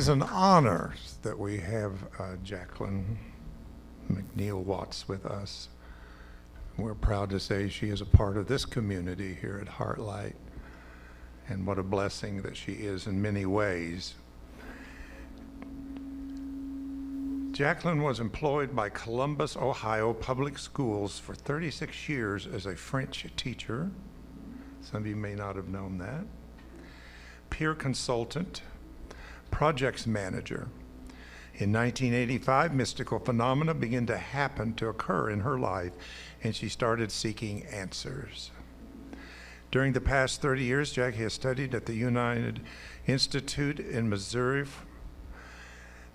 is an honor that we have Jacqueline McNeil Watts with us. We're proud to say she is a part of this community here at HeartLight, and what a blessing that she is in many ways. Jacqueline was employed by Columbus, Ohio Public Schools for 36 years as a French teacher. Some of you may not have known that. Peer consultant, projects manager. In 1985, mystical phenomena began to happen to occur in her life, and she started seeking answers. During the past 30 years, Jackie has studied at the United Institute in Missouri,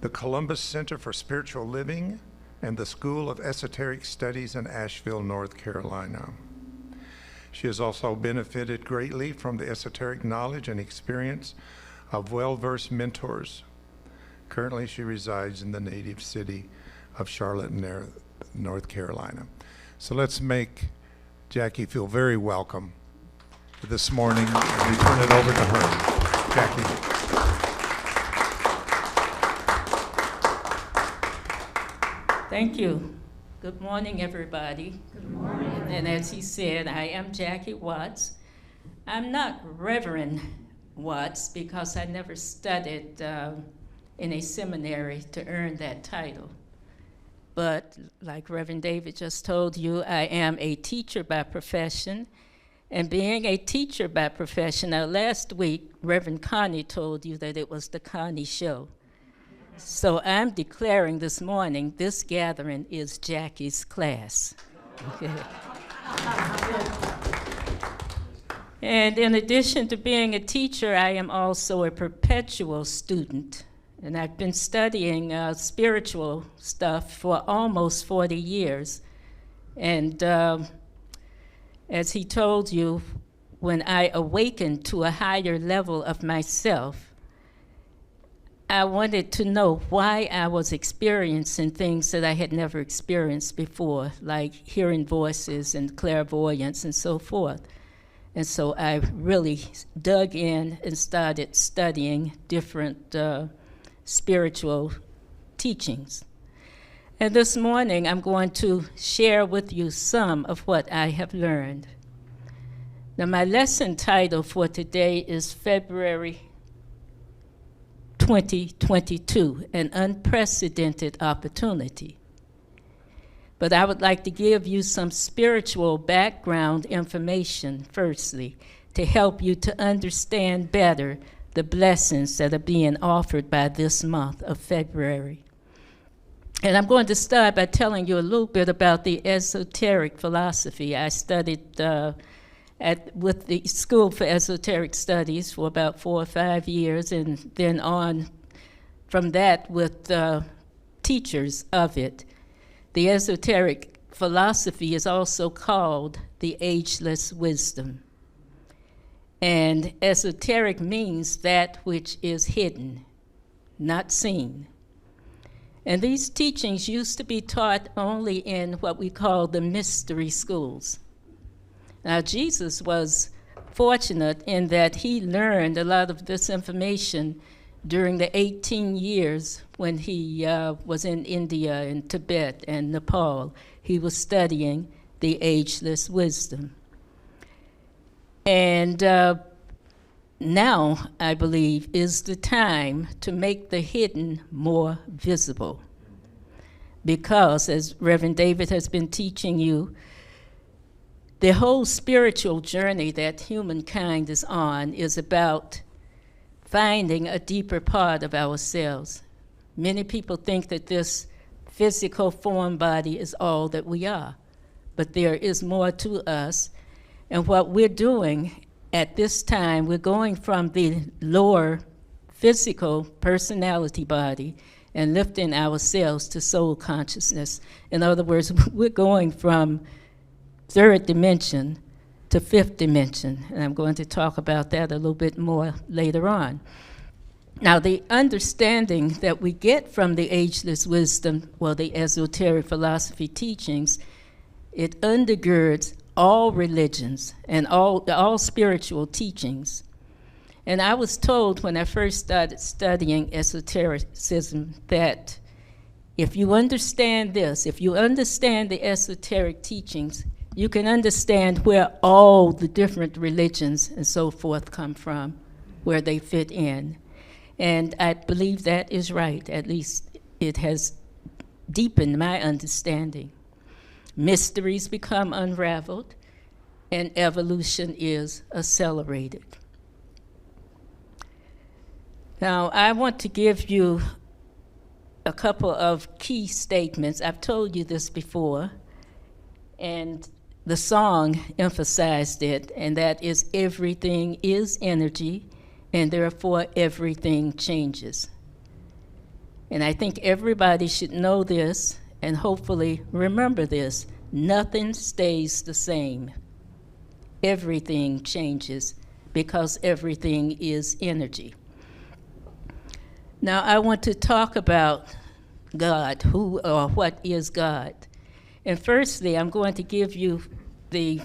the Columbus Center for Spiritual Living, and the School of Esoteric Studies in Asheville, North Carolina. She has also benefited greatly from the esoteric knowledge and experience of well-versed mentors. Currently, she resides in the native city of Charlotte, North Carolina. So let's make Jackie feel very welcome this morning, and we turn it over to her. Jackie. Thank you. Good morning, everybody. Good morning. And as he said, I am Jackie Watts. I'm not Reverend Watts because I never studied in a seminary to earn that title. But like Reverend David just told you, I am a teacher by profession. And being a teacher by profession, now last week, Reverend Connie told you that it was the Connie show. So I'm declaring this morning, this gathering is Jackie's class. Okay. And in addition to being a teacher, I am also a perpetual student. And I've been studying spiritual stuff for almost 40 years. And as he told you, when I awakened to a higher level of myself, I wanted to know why I was experiencing things that I had never experienced before, like hearing voices and clairvoyance and so forth. And so I really dug in and started studying different spiritual teachings. And this morning, I'm going to share with you some of what I have learned. Now, my lesson title for today is February 2022, an unprecedented opportunity. But I would like to give you some spiritual background information, firstly, to help you to understand better the blessings that are being offered by this month of February. And I'm going to start by telling you a little bit about the esoteric philosophy. I studied with the School for Esoteric Studies for about 4 or 5 years, and then on from that with teachers of it. The esoteric philosophy is also called the ageless wisdom. And esoteric means that which is hidden, not seen. And these teachings used to be taught only in what we call the mystery schools. Now, Jesus was fortunate in that he learned a lot of this information during the 18 years when he was in India and Tibet and Nepal. He was studying the ageless wisdom. And now, I believe, is the time to make the hidden more visible. Because, as Reverend David has been teaching you, the whole spiritual journey that humankind is on is about finding a deeper part of ourselves. Many people think that this physical form body is all that we are, but there is more to us. And what we're doing at this time, we're going from the lower physical personality body and lifting ourselves to soul consciousness. In other words, we're going from third dimension to fifth dimension, and I'm going to talk about that a little bit more later on. Now, the understanding that we get from the ageless wisdom, well, the esoteric philosophy teachings, it undergirds all religions and all spiritual teachings. And I was told when I first started studying esotericism that if you understand this, if you understand the esoteric teachings, you can understand where all the different religions and so forth come from, where they fit in. And I believe that is right. At least it has deepened my understanding. Mysteries become unraveled, and evolution is accelerated. Now, I want to give you a couple of key statements. I've told you this before, and the song emphasized it, and that is everything is energy, and therefore everything changes. And I think everybody should know this and hopefully remember this. Nothing stays the same. Everything changes because everything is energy. Now I want to talk about God, who or what is God. And firstly, I'm going to give you the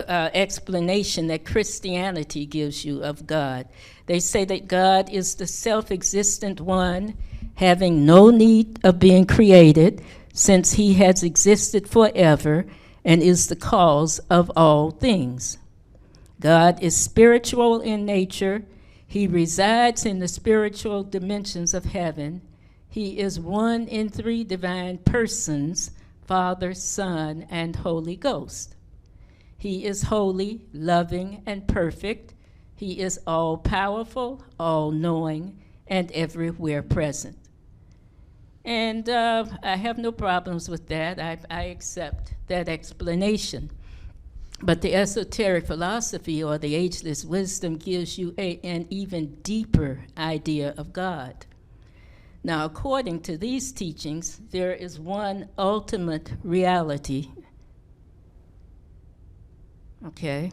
explanation that Christianity gives you of God. They say that God is the self-existent one, having no need of being created, since he has existed forever and is the cause of all things. God is spiritual in nature. He resides in the spiritual dimensions of heaven. He is one in three divine persons, Father, Son, and Holy Ghost. He is holy, loving, and perfect. He is all-powerful, all-knowing, and everywhere present. And I have no problems with that. I accept that explanation. But the esoteric philosophy or the ageless wisdom gives you an even deeper idea of God. Now, according to these teachings, there is one ultimate reality. Okay?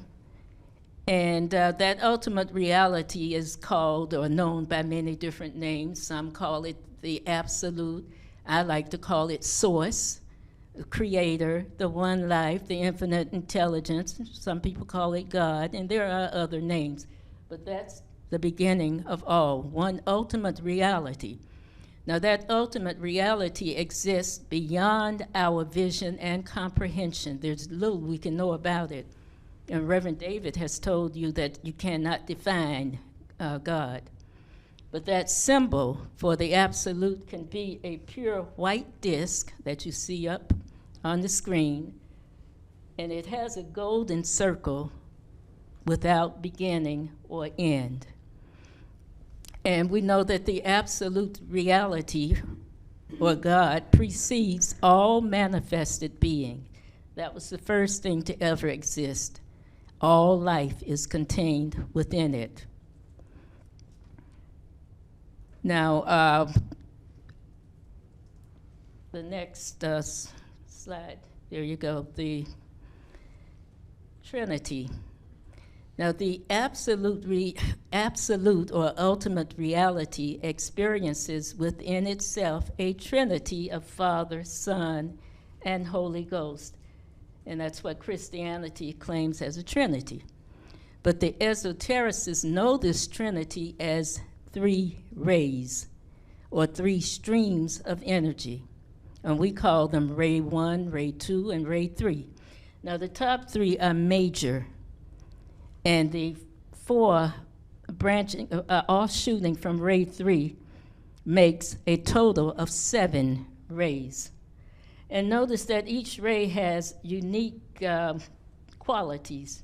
And that ultimate reality is called or known by many different names. Some call it the absolute. I like to call it source, the creator, the one life, the infinite intelligence. Some people call it God, and there are other names. But that's the beginning of all, one ultimate reality. Now that ultimate reality exists beyond our vision and comprehension. There's little we can know about it. And Reverend David has told you that you cannot define God. But that symbol for the absolute can be a pure white disk that you see up on the screen, and it has a golden circle without beginning or end. And we know that the absolute reality, or God, precedes all manifested being. That was the first thing to ever exist. All life is contained within it. Now, the next slide, there you go, the Trinity. Now, the absolute or ultimate reality experiences within itself a trinity of Father, Son, and Holy Ghost. And that's what Christianity claims as a trinity. But the esotericists know this trinity as three rays, or three streams of energy. And we call them ray 1, ray 2, and ray 3. Now, the top three are major, and the four branching, offshooting from ray 3 makes a total of 7 rays. And notice that each ray has unique qualities.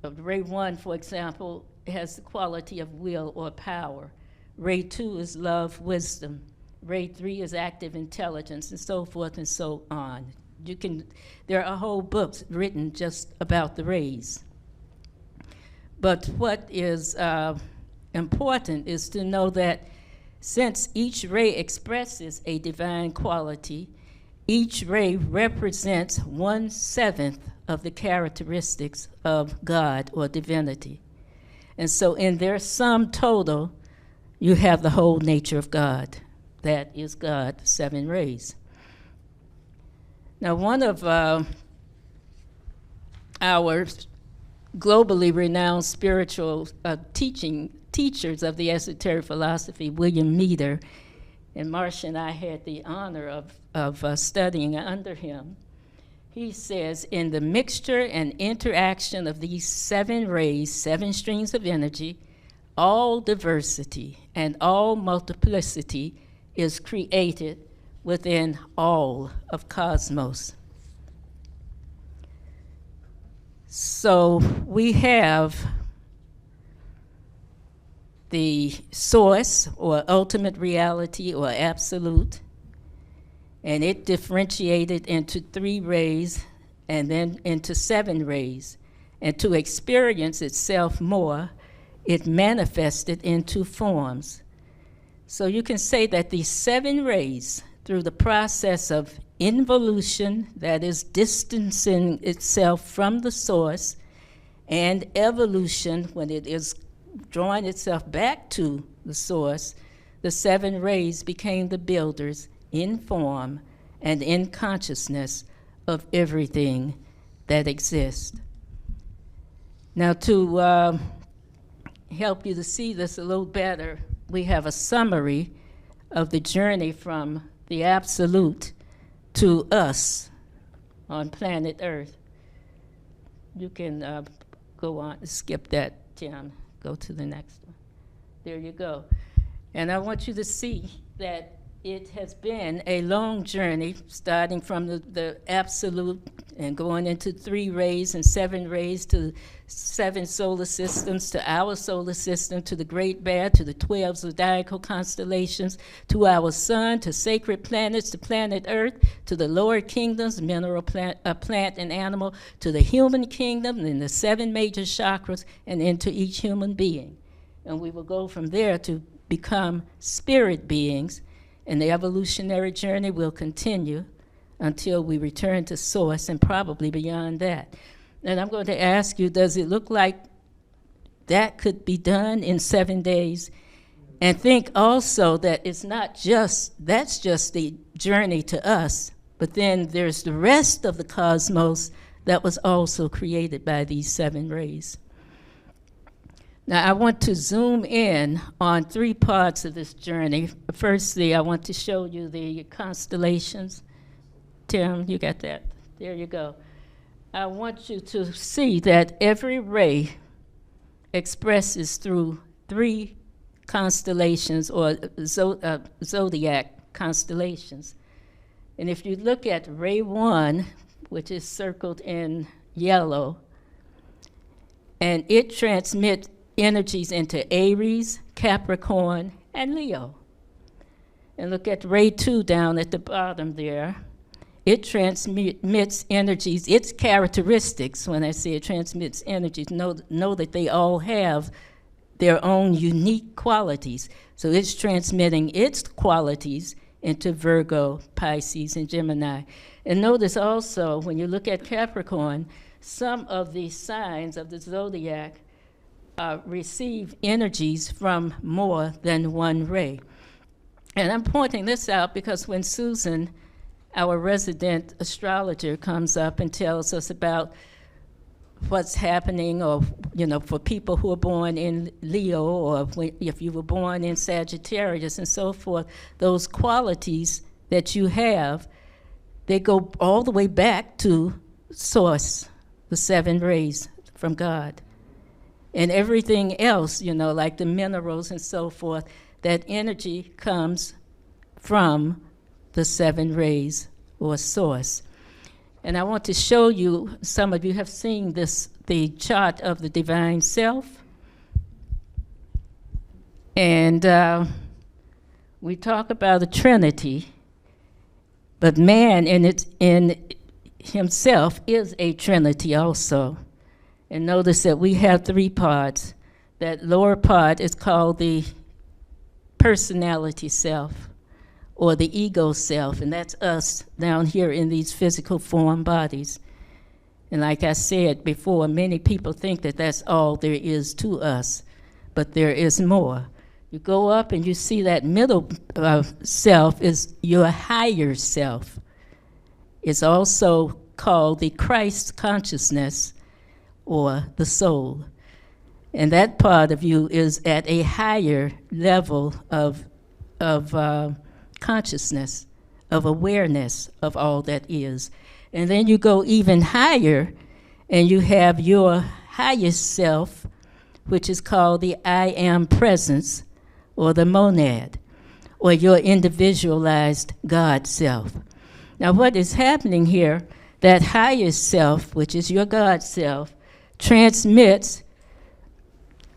Ray 1, for example, has the quality of will or power. Ray 2 is love, wisdom. Ray 3 is active intelligence, and so forth and so on. There are whole books written just about the rays. But what is important is to know that since each ray expresses a divine quality, each ray represents 1/7 of the characteristics of God or divinity. And so in their sum total, you have the whole nature of God. That is God, 7 rays. Now, one of our globally renowned spiritual teachers of the esoteric philosophy, William Meader, and Marcia and I had the honor of studying under him. He says, in the mixture and interaction of these 7 rays, 7 streams of energy, all diversity and all multiplicity is created within all of cosmos. So we have the source or ultimate reality or absolute, and it differentiated into 3 rays and then into 7 rays. And to experience itself more, it manifested into forms. So you can say that these 7 rays, through the process of involution, that is distancing itself from the source, and evolution, when it is drawing itself back to the source, the 7 rays became the builders in form and in consciousness of everything that exists. Now, to help you to see this a little better, we have a summary of the journey from the absolute to us on planet Earth. You can go on, skip that, Tim. Go to the next one. There you go. And I want you to see that it has been a long journey, starting from the absolute and going into 3 rays and 7 rays to 7 solar systems, to our solar system, to the Great Bear, to the 12 zodiacal constellations, to our sun, to sacred planets, to planet Earth, to the lower kingdoms, mineral, plant and animal, to the human kingdom, and the 7 major chakras, and into each human being. And we will go from there to become spirit beings, and the evolutionary journey will continue until we return to source and probably beyond that. And I'm going to ask you, does it look like that could be done in 7 days? And think also that it's not just, that's just the journey to us, but then there's the rest of the cosmos that was also created by these 7 rays. Now, I want to zoom in on 3 parts of this journey. Firstly, I want to show you the constellations. Tim, you got that? There you go. I want you to see that every ray expresses through 3 constellations or zodiac constellations. And if you look at ray 1, which is circled in yellow, and it transmits energies into Aries, Capricorn, and Leo. And look at ray 2 down at the bottom there. It transmits energies, its characteristics. When I say it transmits energies, know that they all have their own unique qualities. So it's transmitting its qualities into Virgo, Pisces, and Gemini. And notice also, when you look at Capricorn, some of the signs of the zodiac receive energies from more than 1 ray. And I'm pointing this out because when Susan, our resident astrologer, comes up and tells us about what's happening, or, you know, for people who are born in Leo, or if you were born in Sagittarius and so forth, those qualities that you have, they go all the way back to source, the 7 rays from God. And everything else, you know, like the minerals and so forth, that energy comes from the 7 rays or source. And I want to show you, some of you have seen this, the chart of the divine self. And we talk about the Trinity, but man in himself is a Trinity also. And notice that we have 3 parts. That lower part is called the personality self, or the ego self, and that's us down here in these physical form bodies. And like I said before, many people think that that's all there is to us, but there is more. You go up and you see that middle self is your higher self. It's also called the Christ consciousness, or the soul. And that part of you is at a higher level of consciousness, of awareness of all that is. And then you go even higher, and you have your highest self, which is called the I am presence, or the monad, or your individualized God self. Now what is happening here, that highest self, which is your God self, transmits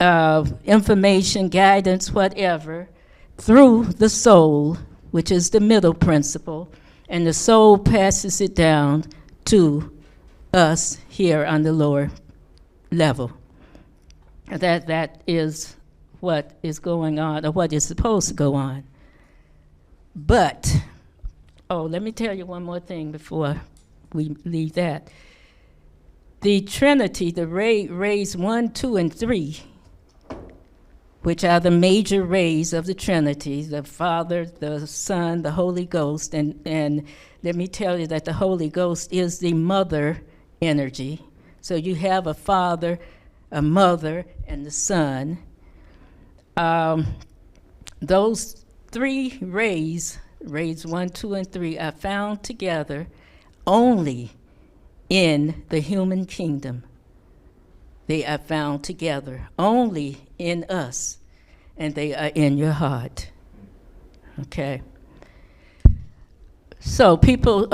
information, guidance, whatever, through the soul, which is the middle principle, and the soul passes it down to us here on the lower level. That is what is going on, or what is supposed to go on. But, let me tell you one more thing before we leave that. The Trinity, the rays 1, 2, and 3, which are the major rays of the Trinity, the Father, the Son, the Holy Ghost, and let me tell you that the Holy Ghost is the mother energy. So you have a Father, a Mother, and the Son. Those 3 rays 1, 2, and 3, are found together only in the human kingdom. They are found together only in us, and they are in your heart. Okay. So people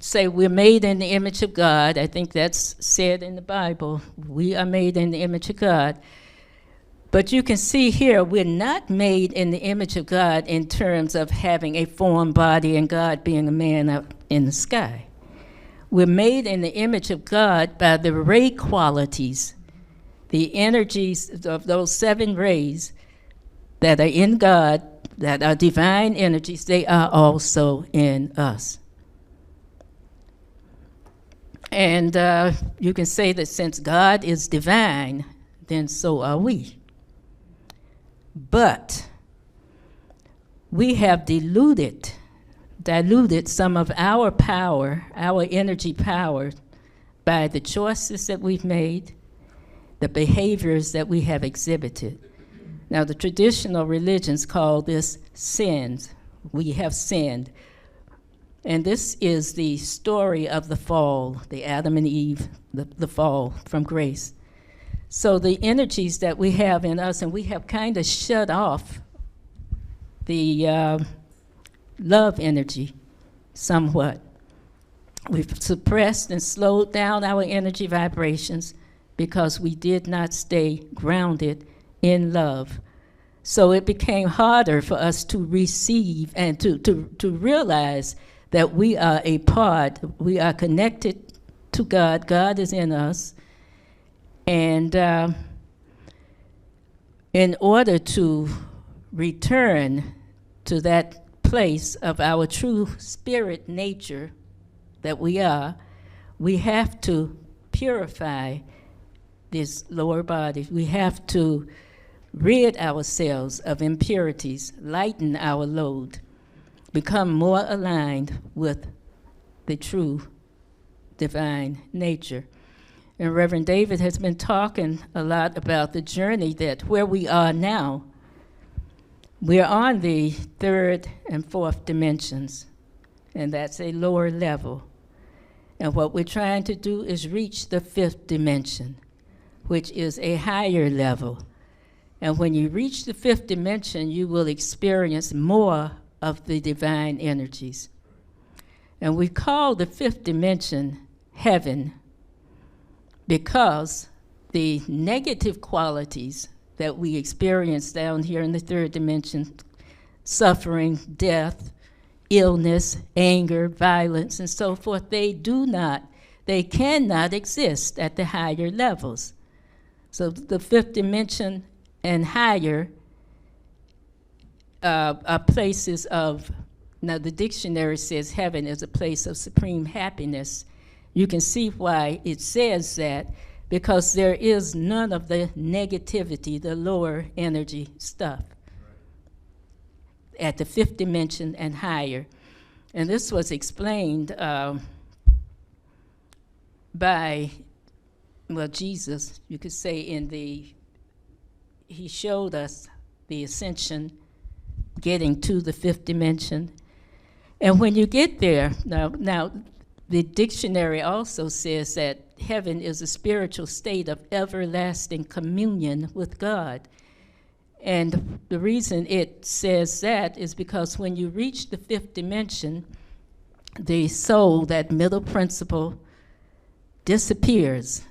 say we're made in the image of God. I think that's said in the Bible. We are made in the image of God. But you can see here, we're not made in the image of God in terms of having a form body and God being a man up in the sky. We're made in the image of God by the ray qualities, the energies of those 7 rays that are in God, that are divine energies. They are also in us. And you can say that since God is divine, then so are we. But we have diluted some of our power, our energy power, by the choices that we've made, the behaviors that we have exhibited. Now, the traditional religions call this sins. We have sinned. And this is the story of the fall, the Adam and Eve, the fall from grace. So the energies that we have in us, and we have kind of shut off the love energy somewhat. We've suppressed and slowed down our energy vibrations because we did not stay grounded in love. So it became harder for us to receive and to realize that we are a part, we are connected to God. God is in us. And in order to return to that place of our true spirit nature that we are, we have to purify this lower body. We have to rid ourselves of impurities, lighten our load, become more aligned with the true divine nature. And Reverend David has been talking a lot about the journey that where we are now, we're on the 3rd and 4th dimensions, and that's a lower level. And what we're trying to do is reach the 5th dimension, which is a higher level. And when you reach the 5th dimension, you will experience more of the divine energies. And we call the 5th dimension heaven because the negative qualities that we experience down here in the 3rd dimension, suffering, death, illness, anger, violence, and so forth, they cannot exist at the higher levels. So the 5th dimension and higher are places of, now the dictionary says heaven is a place of supreme happiness. You can see why it says that, because there is none of the negativity, the lower energy stuff at the 5th dimension and higher. And this was explained by well, Jesus, you could say he showed us the ascension, getting to the fifth dimension. And when you get there, now the dictionary also says that heaven is a spiritual state of everlasting communion with God. And the reason it says that is because when you reach the fifth dimension, the soul, that middle principle, disappears.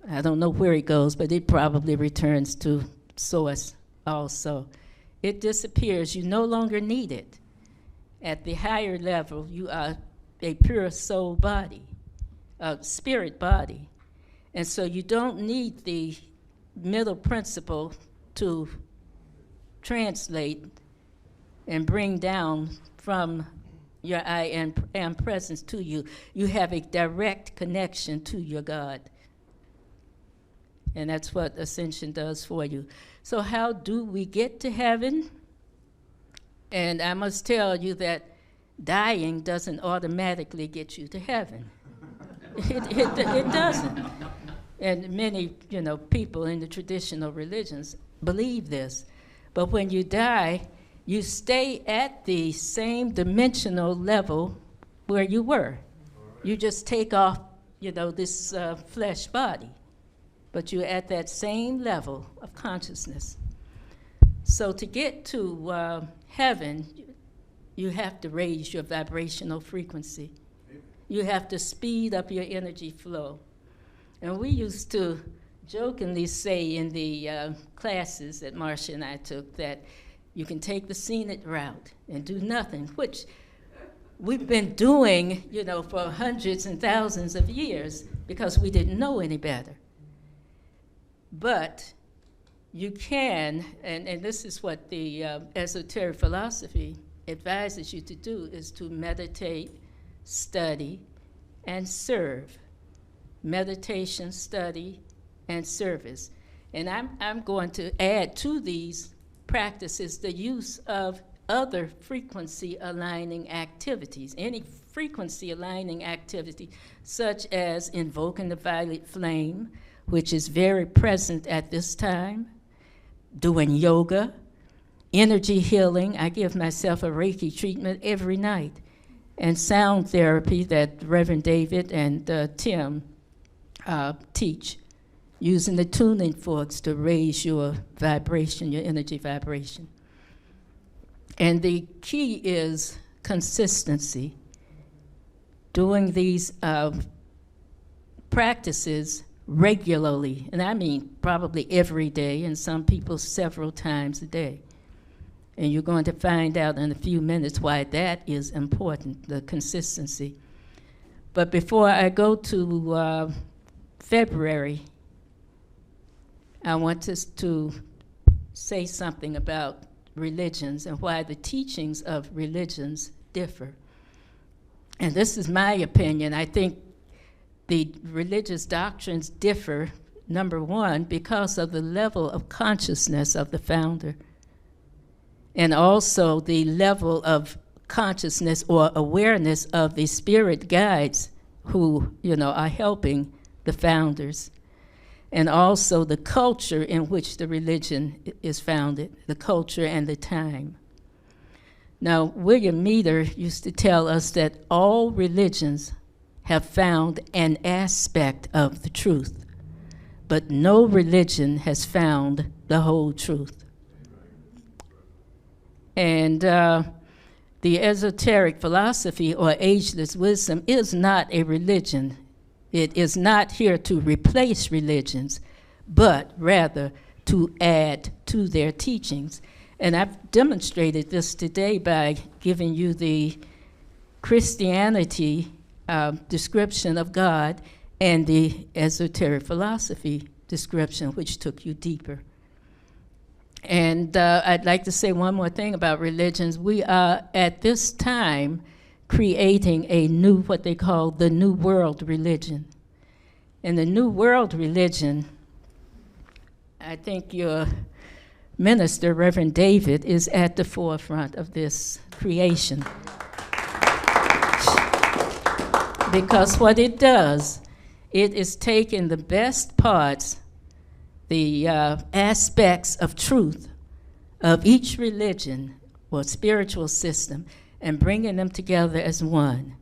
I don't know where it goes, but it probably returns to source also. It disappears. You no longer need it. At the higher level, you are a pure soul body, a spirit body. And so you don't need the middle principle to translate and bring down from your I am presence to you. You have a direct connection to your God. And that's what ascension does for you. So how do we get to heaven? And I must tell you that dying doesn't automatically get you to heaven. It doesn't. And many, people in the traditional religions believe this. But when you die, you stay at the same dimensional level where you were. You just take off, this flesh body. But you're at that same level of consciousness. So to get to heaven, you have to raise your vibrational frequency. You have to speed up your energy flow. And we used to jokingly say in the classes that Marcia and I took that you can take the scenic route and do nothing, which we've been doing, for hundreds and thousands of years because we didn't know any better. But you can, and this is what the esoteric philosophy advises you to do, is to meditate, study, and serve. Meditation, study, and service. And I'm going to add to these practices the use of other frequency aligning activities, any frequency aligning activity, such as invoking the violet flame, which is very present at this time, doing yoga, energy healing. I give myself a Reiki treatment every night, and sound therapy that Reverend David and Tim teach, using the tuning forks to raise your vibration, your energy vibration. And the key is consistency. Doing these practices regularly, and I mean probably every day, and some people several times a day. And you're going to find out in a few minutes why that is important, the consistency. But before I go to February, I want us to say something about religions and why the teachings of religions differ. And this is my opinion. I think the religious doctrines differ, number one, because of the level of consciousness of the founder, and also the level of consciousness or awareness of the spirit guides who, are helping the founders, and also the culture in which the religion is founded, the culture and the time. Now, William Meader used to tell us that all religions have found an aspect of the truth, but no religion has found the whole truth. And the esoteric philosophy or ageless wisdom is not a religion. It is not here to replace religions, but rather to add to their teachings. And I've demonstrated this today by giving you the Christianity description of God and the esoteric philosophy description, which took you deeper. And I'd like to say one more thing about religions. We are, at this time, creating a new, what they call the New World religion. And the New World religion, I think your minister, Reverend David, is at the forefront of this creation. Because what it does It is taking the best parts, the aspects of truth of each religion or spiritual system and bringing them together as one.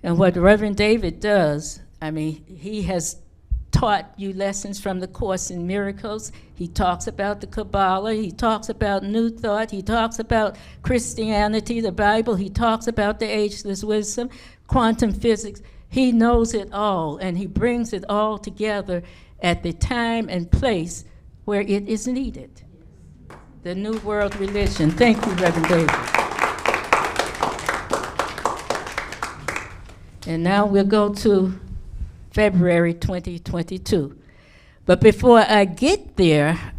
And what Reverend David does, I mean, he has taught you lessons from the Course in Miracles. He talks about the Kabbalah. He talks about New Thought. He talks about Christianity, the Bible. He talks about the ageless wisdom, quantum physics. He knows it all, and he brings it all together at the time and place where it is needed. The New World Religion. Thank you, Reverend David. And now we'll go to February 2022. But before I get there,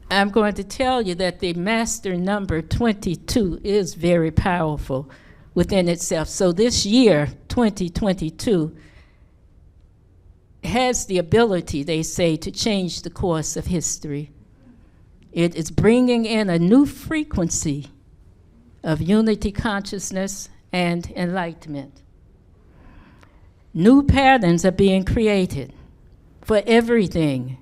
I'm going to tell you that the master number 22 is very powerful within itself. So this year, 2022, has the ability, they say, to change the course of history. It is bringing in a new frequency of unity consciousness and enlightenment. New patterns are being created for everything.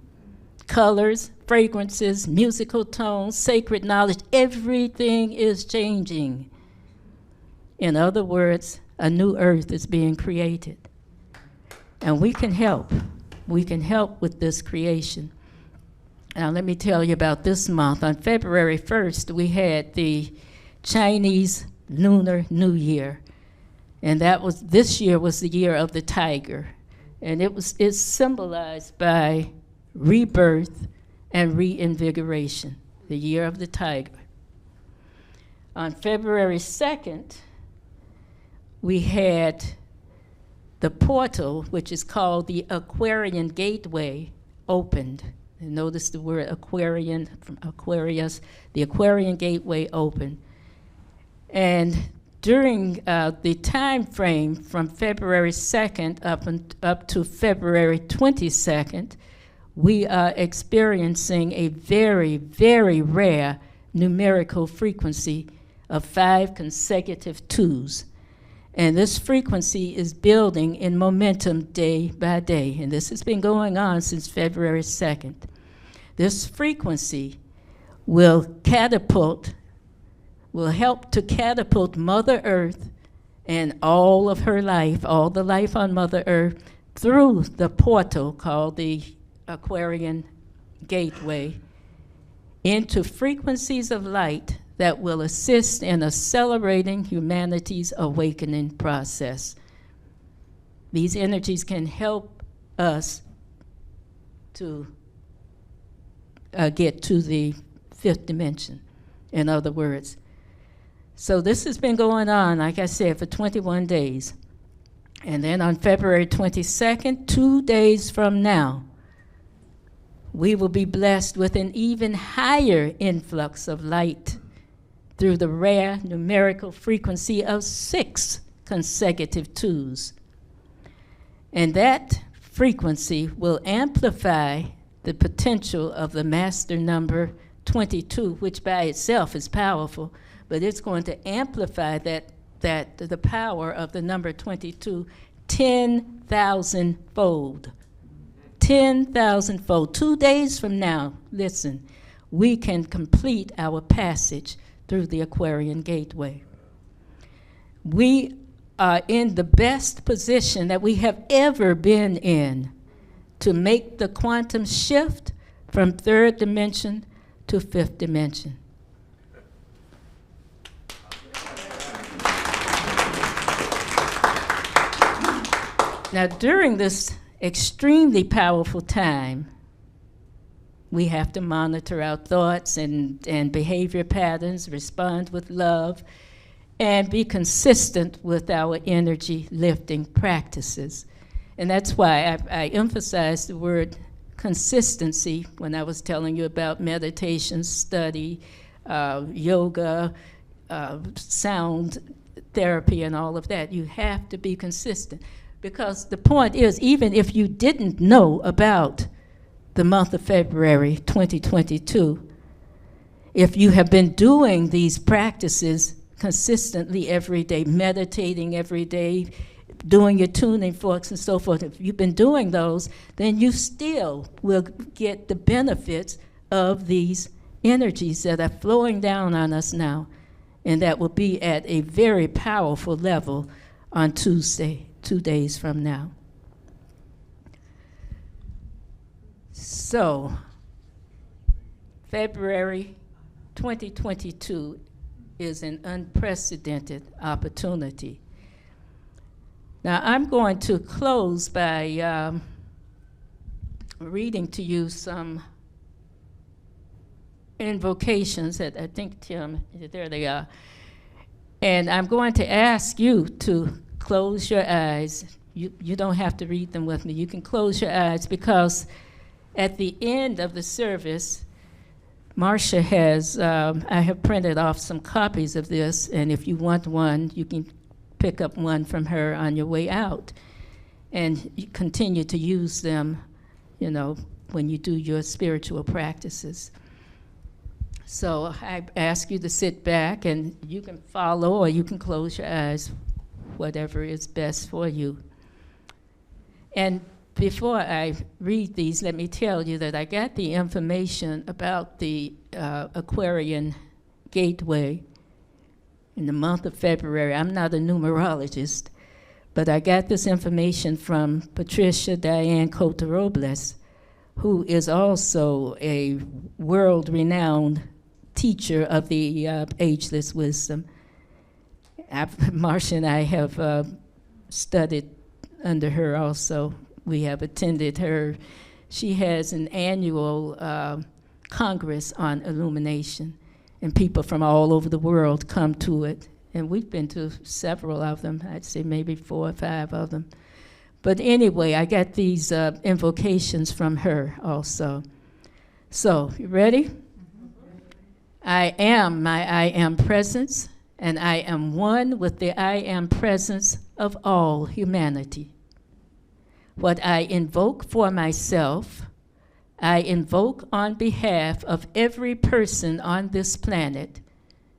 Colors, fragrances, musical tones, sacred knowledge, everything is changing. In other words, a new earth is being created. And we can help. We can help with this creation. Now let me tell you about this month. On February 1st, we had the Chinese Lunar New Year. And this year was the year of the tiger. And it's symbolized by rebirth and reinvigoration, the year of the tiger. On February 2nd, we had the portal, which is called the Aquarian Gateway, opened. And notice the word Aquarian from Aquarius, the Aquarian Gateway opened. And during the time frame from February 2nd up to February 22nd, we are experiencing a very, very rare numerical frequency of 5 consecutive 2s. And this frequency is building in momentum day by day. And this has been going on since February 2nd. This frequency will help to catapult Mother Earth and all of her life, all the life on Mother Earth, through the portal called the Aquarian Gateway into frequencies of light that will assist in accelerating humanity's awakening process. These energies can help us to get to the 5th dimension, in other words. So this has been going on, like I said, for 21 days. And then on February 22nd, 2 days from now, we will be blessed with an even higher influx of light through the rare numerical frequency of 6 consecutive 2s. And that frequency will amplify the potential of the master number 22, which by itself is powerful, but it's going to amplify the power of the number 22 10,000-fold. 10,000-fold. 2 days from now, listen, we can complete our passage through the Aquarian Gateway. We are in the best position that we have ever been in to make the quantum shift from 3rd dimension to 5th dimension. Now, during this extremely powerful time, we have to monitor our thoughts and behavior patterns, respond with love, and be consistent with our energy lifting practices. And that's why I emphasize the word consistency when I was telling you about meditation, study, yoga, sound therapy, and all of that. You have to be consistent. Because the point is, even if you didn't know about the month of February 2022, if you have been doing these practices consistently every day, meditating every day, doing your tuning forks and so forth, if you've been doing those, then you still will get the benefits of these energies that are flowing down on us now, and that will be at a very powerful level on Tuesday, 2 days from now. So, February 2022 is an unprecedented opportunity. Now, I'm going to close by reading to you some invocations that I think, Tim, there they are. And I'm going to ask you to close your eyes. You don't have to read them with me. You can close your eyes, because at the end of the service, Marcia has, I have printed off some copies of this, and if you want one, you can pick up one from her on your way out. And you continue to use them, you know, when you do your spiritual practices. So I ask you to sit back, and you can follow or you can close your eyes, whatever is best for you. And before I read these, let me tell you that I got the information about the Aquarian Gateway in the month of February. I'm not a numerologist, but I got this information from Patricia Diane Cota-Robles, who is also a world-renowned teacher of the ageless wisdom. Marcia and I have studied under her also. We have attended her. She has an annual Congress on illumination, and people from all over the world come to it. And we've been to several of them. I'd say maybe 4 or 5 of them. But anyway, I got these invocations from her also. So, you ready? I am my I am presence, and I am one with the I am presence of all humanity. What I invoke for myself, I invoke on behalf of every person on this planet,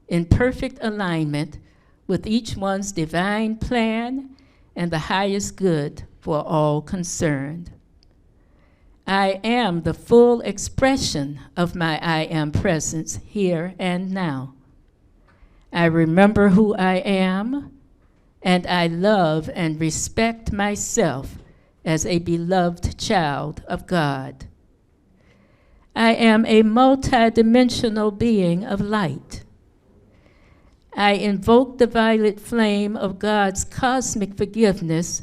in perfect alignment with each one's divine plan and the highest good for all concerned. I am the full expression of my I am presence here and now. I remember who I am, and I love and respect myself as a beloved child of God. I am a multidimensional being of light. I invoke the violet flame of God's cosmic forgiveness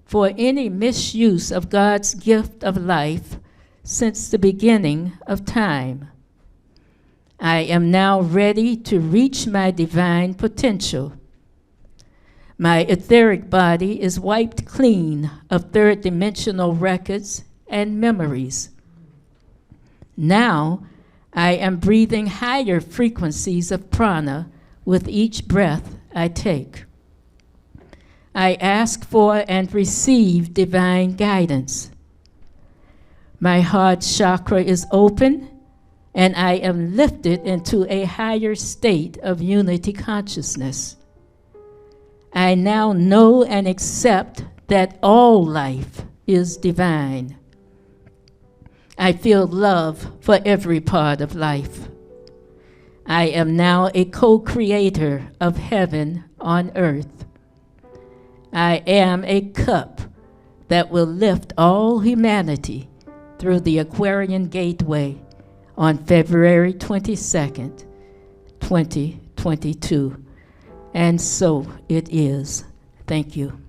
for any misuse of God's gift of life since the beginning of time. I am now ready to reach my divine potential. My etheric body is wiped clean of third-dimensional records and memories. Now, I am breathing higher frequencies of prana with each breath I take. I ask for and receive divine guidance. My heart chakra is open, and I am lifted into a higher state of unity consciousness. I now know and accept that all life is divine. I feel love for every part of life. I am now a co-creator of heaven on earth. I am a cup that will lift all humanity through the Aquarian Gateway on February 22nd, 2022. And so it is. Thank you.